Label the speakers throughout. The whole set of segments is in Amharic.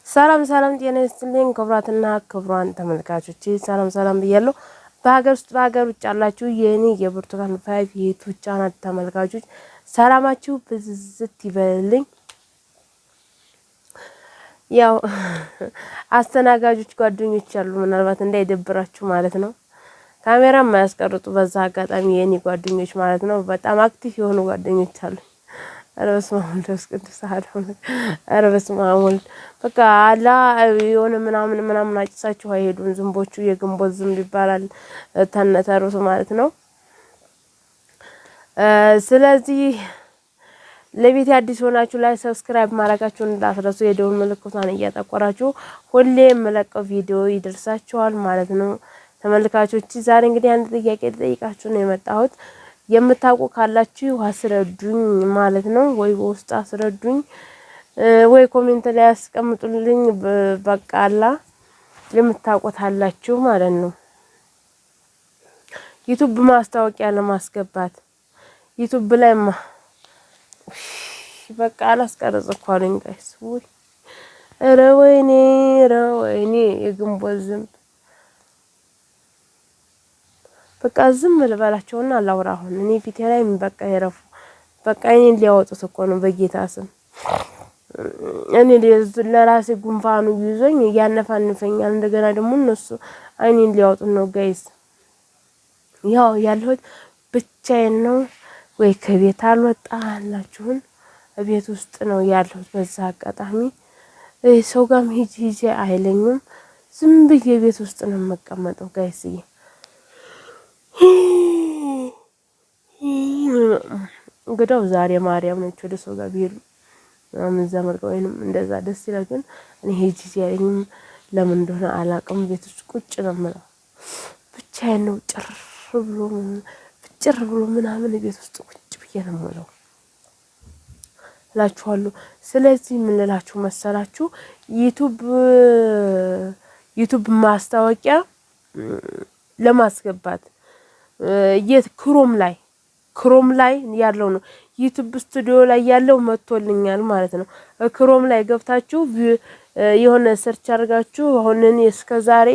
Speaker 1: ሰላም ሰላም ጤና ይስጥልኝ ክቡራትና ክቡራን ተመልካቾቼ ሰላም ብያለሁ። በሀገር ውስጥ በሀገር ውጭ ያላችሁ የኔ የብርቱካን 5 የዩቲዩብ ቻናል ተመልካቾች ሰላማችሁ ብዝዝት ይበልልኝ። ያው አስተናጋጆች ጓደኞች አሉ ምናልባት እንዳይደብራችሁ ማለት ነው። ካሜራ የማያስቀርጡ በዛ አጋጣሚ የኔ ጓደኞች ማለት ነው በጣም አክቲቭ የሆኑ ጓደኞች አሉ። ኧረ በስመ አብ ወልድ ቅዱስ አሐዱ አምላክ። ኧረ በስመ አብ ወልድ በቃ አላ የሆነ ምናምን አጭሳችሁ አይሄዱም። ዝንቦቹ የግንቦት ዝንብ ይባላል ተነተሩት ማለት ነው። ስለዚህ ለቤት አዲስ ሆናችሁ ላይ ሰብስክራይብ ማድረጋችሁን እንዳትረሱ፣ የደወል ምልክቱን እያጠቆራችሁ ሁሌ የምለቀው ቪዲዮ ይደርሳችኋል ማለት ነው። ተመልካቾች ዛሬ እንግዲህ አንድ ጥያቄ ልጠይቃችሁ ነው የመጣሁት። የምታውቁ ካላችሁ አስረዱኝ ማለት ነው። ወይ በውስጥ አስረዱኝ ወይ ኮሜንት ላይ አስቀምጡልኝ። በቃላ የምታውቁት አላችሁ ማለት ነው። ዩቲዩብ ማስታወቂያ ለማስገባት ዩቲዩብ ላይ በቃ አላስቀረጽ እኮ አለኝ ጋይስ። ወይ ኧረ ወይኔ የግንቦት ዝንብ በቃ ዝም ልበላቸውና አላውራ። አሁን እኔ ፊቴ ላይ በቃ ይረፉ። በቃ እኔን ሊያወጡት እኮ ነው በጌታ ስም። እኔ ለራሴ ጉንፋኑ ይዞኝ ያነፋንፈኛል። እንደገና ደግሞ እነሱ እኔን ሊያወጡት ነው ጋይስ። ያው ያለሁት ብቻዬን ነው። ወይ ከቤት አልወጣላችሁም ቤት ውስጥ ነው ያለሁት። በዛ አጋጣሚ ሰው ጋርም ሂጂ አይለኝም። ዝም ብዬ ቤት ውስጥ ነው የምቀመጠው ጋይስዬ። እንግዲያው ዛሬ ማርያም ነች ወደ ሰው ጋር ቢሄዱ ምን ዘመድ ወይንም እንደዛ ደስ ይላል። ግን እኔ ሂጂ ሲያለኝም ለምን እንደሆነ አላውቅም ቤት ውስጥ ቁጭ ነው የምለው። ብቻዬን ነው ጭር ብሎ ምናምን ቤት ውስጥ ቁጭ ብዬ ነው የምለው እላችኋለሁ። ስለዚህ ምን ልላችሁ መሰላችሁ ዩቲዩብ ማስታወቂያ ለማስገባት ክሮም ላይ ያለው ነው። ዩቲዩብ ስቱዲዮ ላይ ያለው መጥቶልኛል ማለት ነው። ክሮም ላይ ገብታችሁ የሆነ ሰርች አድርጋችሁ አሁን እኔ እስከዛሬ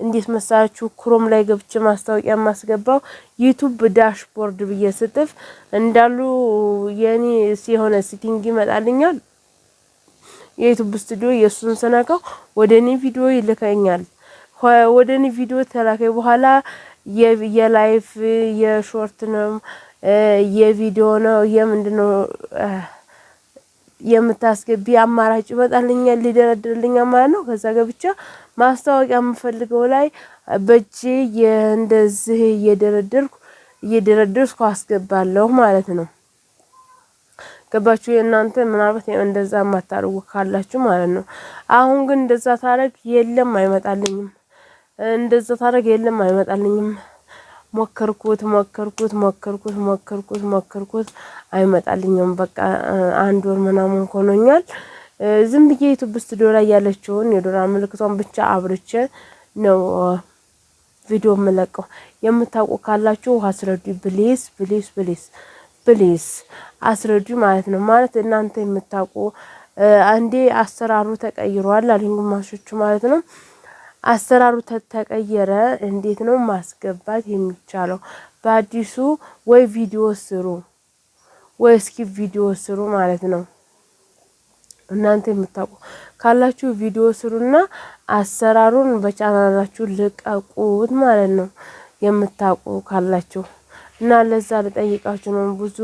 Speaker 1: እንዴት መሳችሁ ክሮም ላይ ገብቼ ማስታወቂያ ማስገባው ዩቲዩብ ዳሽቦርድ ብዬ ስጥፍ እንዳሉ የኔ የሆነ ሴቲንግ ይመጣልኛል። የዩቲዩብ ስቱዲዮ የሱን ስነካው ወደኔ ቪዲዮ ይልከኛል። ወደኔ ቪዲዮ ተላከይ በኋላ የላይፍ የሾርት ነው የቪዲዮ ነው የምንድነው የምታስገቢ አማራጭ ይመጣልኛል ሊደረድርልኛል ማለት ነው። ከዛ ገብቻ ማስታወቂያ የምፈልገው ላይ በእጄ እንደዚህ እየደረደርኩ አስገባለሁ ማለት ነው። ገባችሁ? የእናንተ ምናልባት እንደዛ ማታረጉ ካላችሁ ማለት ነው። አሁን ግን እንደዛ ታረግ የለም አይመጣልኝም። እንደዛ ታረግ የለም አይመጣልኝም። ሞከርኩት አይመጣልኝም። በቃ አንድ ወር ምናምን ሆኖኛል። ዝም ብዬ ዩቲዩብ ስቱዲዮ ላይ ያለችውን የዶላር ምልክቷን ብቻ አብርቼ ነው ቪዲዮ የምለቀው። የምታውቁ ካላችሁ አስረዱ ፕሊዝ አስረዱ ማለት ነው። ማለት እናንተ የምታውቁ አንዴ አሰራሩ ተቀይሯል አሉኝ ግማሾቹ ማለት ነው። አሰራሩ ተቀየረ። እንዴት ነው ማስገባት የሚቻለው? በአዲሱ ወይ ቪዲዮ ስሩ ወይ እስኪ ቪዲዮ ስሩ ማለት ነው። እናንተ የምታውቁ ካላችሁ ቪዲዮ ስሩና አሰራሩን በቻናላችሁ ልቀቁት ማለት ነው። የምታውቁ ካላችሁ እና ለዛ ልጠይቃችሁ ነው። ብዙ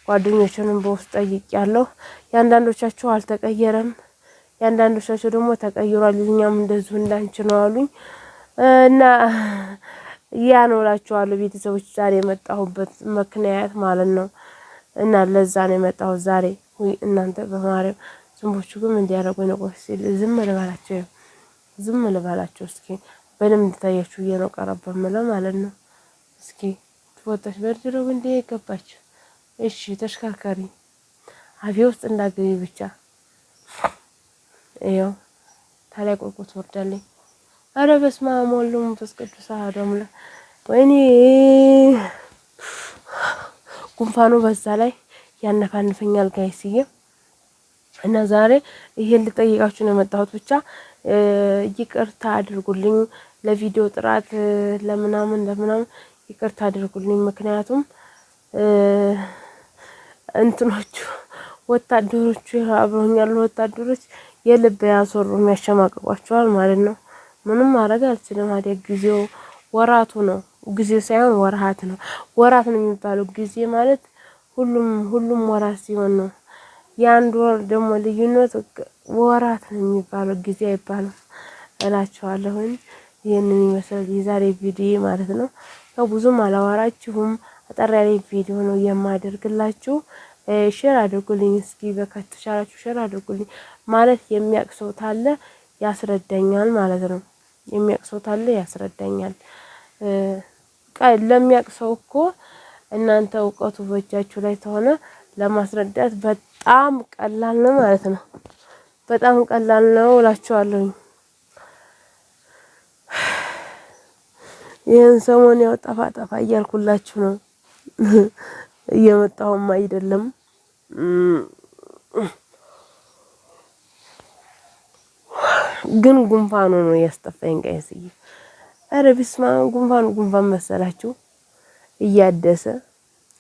Speaker 1: ጓደኞችንም በውስጥ ጠይቄያለሁ። ያንዳንዶቻችሁ አልተቀየረም፣ ያንዳንዶቻችሁ ደግሞ ተቀይሯል። እኛም እንደዚሁ እንዳንቺ ነው አሉኝ እና ያ ነው እላችኋለሁ ቤተሰቦች ዛሬ የመጣሁበት ምክንያት ማለት ነው። እና ለዛ ነው የመጣሁት ዛሬ። ወይ እናንተ በማርያም ዝንቦቹ ግን እንዲያረጉኝ ነው። ቆይ ዝም ልበላቸው እስኪ በደንብ እንድታያችሁ ነው ቀረብ በመለ ማለት ነው። እስኪ ትወጣች በርድረው እንደ ገባች። እሺ ተሽከርካሪ አፌ ውስጥ እንዳገቢ ብቻ ይኸው ታላይ ቁልቁት ወርዳለኝ። ኧረ በስመ አብ ወወልድ ወመንፈስ ቅዱስ አሐዱ አምላክ። ወይኔ ጉንፋኑ በዛ ላይ ያነፋንፈኛል ጋይስዬ። እና ዛሬ ይሄን ልጠይቃችሁ ነው የመጣሁት። ብቻ ይቅርታ አድርጉልኝ ለቪዲዮ ጥራት ለምናምን ይቅርታ አድርጉልኝ። ምክንያቱም እንትኖቹ ወታደሮቹ አብረውኝ ያሉ ወታደሮች የልብ ያሶሩ የሚያሸማቅቋቸዋል ማለት ነው። ምንም ማድረግ አልችልም። አዲያ ጊዜው ወራቱ ነው። ጊዜው ሳይሆን ወራት ነው። ወራት ነው የሚባለው ጊዜ ማለት ሁሉም ወራት ሲሆን ነው። የአንድ ወር ደግሞ ልዩነት ወራት ነው የሚባለው ጊዜ አይባልም እላችኋለሁኝ። ይሄንን ይመስላል የዛሬ ቪዲዮ ማለት ነው። ያው ብዙም አላወራችሁም አጠር ያለ ቪዲዮ ነው የማደርግላችሁ። ሼር አድርጉልኝ እስኪ በከተቻላችሁ ሼር አድርጉልኝ። ማለት የሚያውቅ ሰው ታለ ያስረዳኛል ማለት ነው። የሚያውቅ ሰው ታለ ያስረዳኛል። ለሚያውቅ ሰው እኮ እናንተ እውቀቱ በእጃችሁ ላይ ተሆነ ለማስረዳት በጣም ቀላል ነው ማለት ነው። በጣም ቀላል ነው እላችኋለሁ። ይሄን ሰሞን ያው ጠፋ እያልኩላችሁ ነው። እየመጣሁም አይደለም። ግን ጉንፋኑ ነው ያስጠፋኝ ጋይስዬ። ኧረ ቢስማ ጉንፋን መሰላችሁ እያደሰ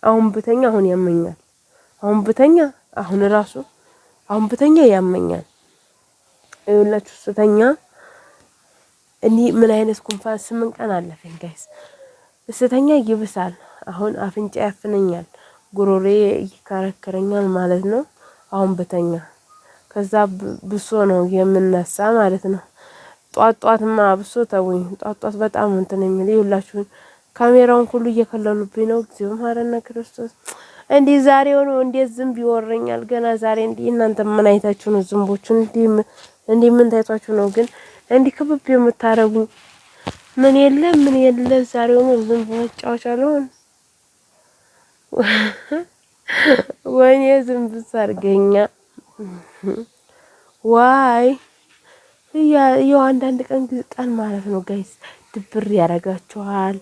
Speaker 1: አሁን ብተኛ አሁን ያመኛል። አሁን ብተኛ ያመኛል። ይኸውላችሁ ስተኛ እኔ ምን አይነት ጉንፋን 8 ቀን አለፈኝ ጋይስ። ስተኛ ይብሳል። አሁን አፍንጫ ያፍነኛል፣ ጉሮሬ ይከረከረኛል ማለት ነው። አሁን ብተኛ ከዛ ብሶ ነው የምነሳ ማለት ነው። ጧትማ ብሶ ተውኝ። ጧት በጣም እንትን የሚል ይኸውላችሁ ካሜራውን ሁሉ እየከለሉብኝ ነው። እግዚኦ ማረነ ክርስቶስ። እንዴ ዛሬው ነው እንዴ ዝምብ ይወረኛል ገና ዛሬ። እንዴ እናንተ ምን አይታችሁ ነው ዝምቦቹን እንዴ ምን ታይቷችሁ ነው ግን እንዴ ክብብ የምታረጉኝ? ምን የለ ዛሬው ነው ዝምብ መጫወቻለሁ። ወይኔ ዝምብ ሰርገኛ ዋይ ያው አንዳንድ ቀን ማለት ነው ጋይስ ድብር ያረጋችኋል፣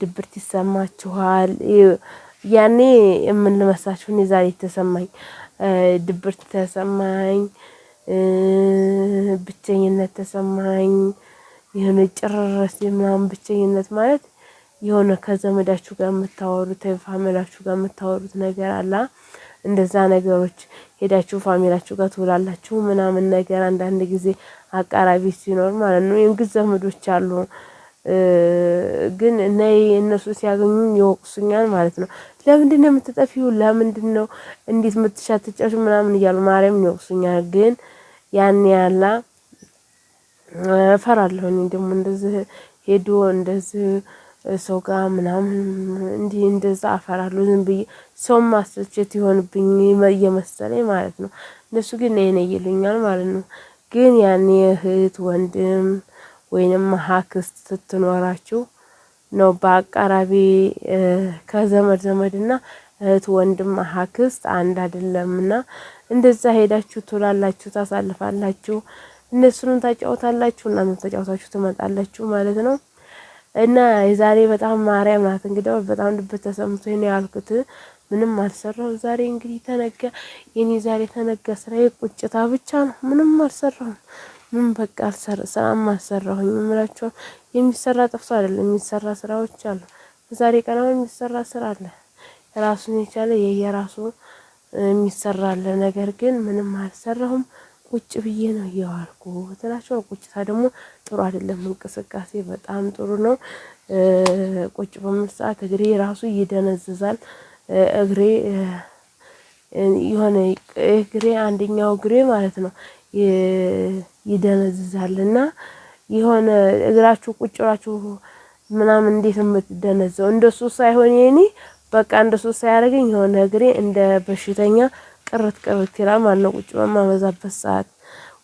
Speaker 1: ድብርት ይሰማችኋል። ያኔ ምን ልመስላችሁ እኔ ዛሬ ተሰማኝ፣ ድብርት ተሰማኝ፣ ብቸኝነት ተሰማኝ። የሆነ ጭርርስ ምናምን ብቸኝነት ማለት የሆነ ከዘመዳችሁ ጋር የምታወሩት ፋሚላችሁ ጋር የምታወሩት ነገር አለ። እንደዛ ነገሮች ሄዳችሁ ፋሚላችሁ ጋር ትውላላችሁ ምናምን ነገር አንዳንድ ጊዜ አቃራቢ ሲኖር ማለት ነው። የእንግዲህ ዘመዶች አሉ ግን እነሱ ሲያገኙኝ ይወቅሱኛል ማለት ነው። ለምንድነው የምትጠፊው? ለምንድነው እንዴት የምትሻትጨሽ ምናምን እያሉ ማርያምን ይወቅሱኛል። ግን ያን ያላ እፈራለሁ። እኔ ደግሞ እንደዚህ ሄዶ እንደዚህ ሰው ጋር ምናምን እንደዛ አፈራለሁ። ዝም ብዬ ሰው ማስለቸት ይሆንብኝ እየመሰለኝ ማለት ነው። እነሱ ግን ነይ ይሉኛል ማለት ነው። ግን ያኔ እህት ወንድም ወይንም አክስት ስትኖራችሁ ነው በአቃራቢ ከዘመድና እህት ወንድም አክስት አንድ አይደለምና እንደዛ ሄዳችሁ ትውላላችሁ፣ ታሳልፋላችሁ፣ እነሱንም ታጫውታላችሁ፣ እናንተም ተጫውታችሁ ትመጣላችሁ ማለት ነው። እና የዛሬ በጣም ማርያም ናት እንግዲህ በጣም ልብ ተሰምቶኝ ነው ያልኩት። ምንም አልሰራው ዛሬ እንግዲህ ተነገ የኔ ዛሬ ተነገ ስራዬ ቁጭታ ብቻ ነው። ምንም አልሰራሁም። ምን በቃ ስራም አልሰራሁኝ እምላችሁ። የሚሰራ ጠፍቶ አይደለም የሚሰራ ስራዎች አሉ። ዛሬ ቀን የሚሰራ ስራ አለ ራሱን የቻለ የየራሱ የሚሰራ አለ። ነገር ግን ምንም አልሰራሁም። ቁጭ ብዬ ነው የዋልኩት እላችሁ። ቁጭታ ደግሞ ጥሩ አይደለም። እንቅስቃሴ በጣም ጥሩ ነው። ቁጭ በምል ሰዓት እግሬ ራሱ ይደነዝዛል። እግሬ የሆነ እግሬ አንደኛው እግሬ ማለት ነው ይደነዝዛልና የሆነ እግራችሁ ቁጭ ብላችሁ ምናምን እንዴት የምትደነዘው እንደሱ ሳይሆን የኔ በቃ እንደሱ ሳያረገኝ የሆነ እግሬ እንደ በሽተኛ ቅርት ይላል ማለት ነው። ቁጭ በማበዛበት ሰዓት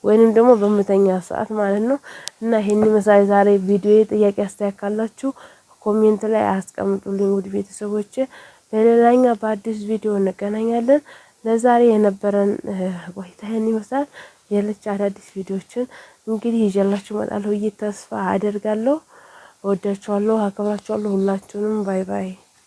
Speaker 1: ወይንም ደግሞ በመተኛ ሰዓት ማለት ነው። እና ይሄን መሳይ ዛሬ ቪዲዮ ጥያቄ አስተያካላችሁ ኮሜንት ላይ አስቀምጡልኝ ውድ ቤተሰቦቼ። በሌላኛ በአዲስ ቪዲዮ እንገናኛለን። ለዛሬ የነበረን ቆይታ ይሄን ይመስላል። ሌሎች አዳዲስ ቪዲዮችን እንግዲህ ይዤላችሁ እመጣለሁ ተስፋ አደርጋለሁ። እወዳችኋለሁ፣ አከብራችኋለሁ ሁላችሁንም። ባይ ባይ።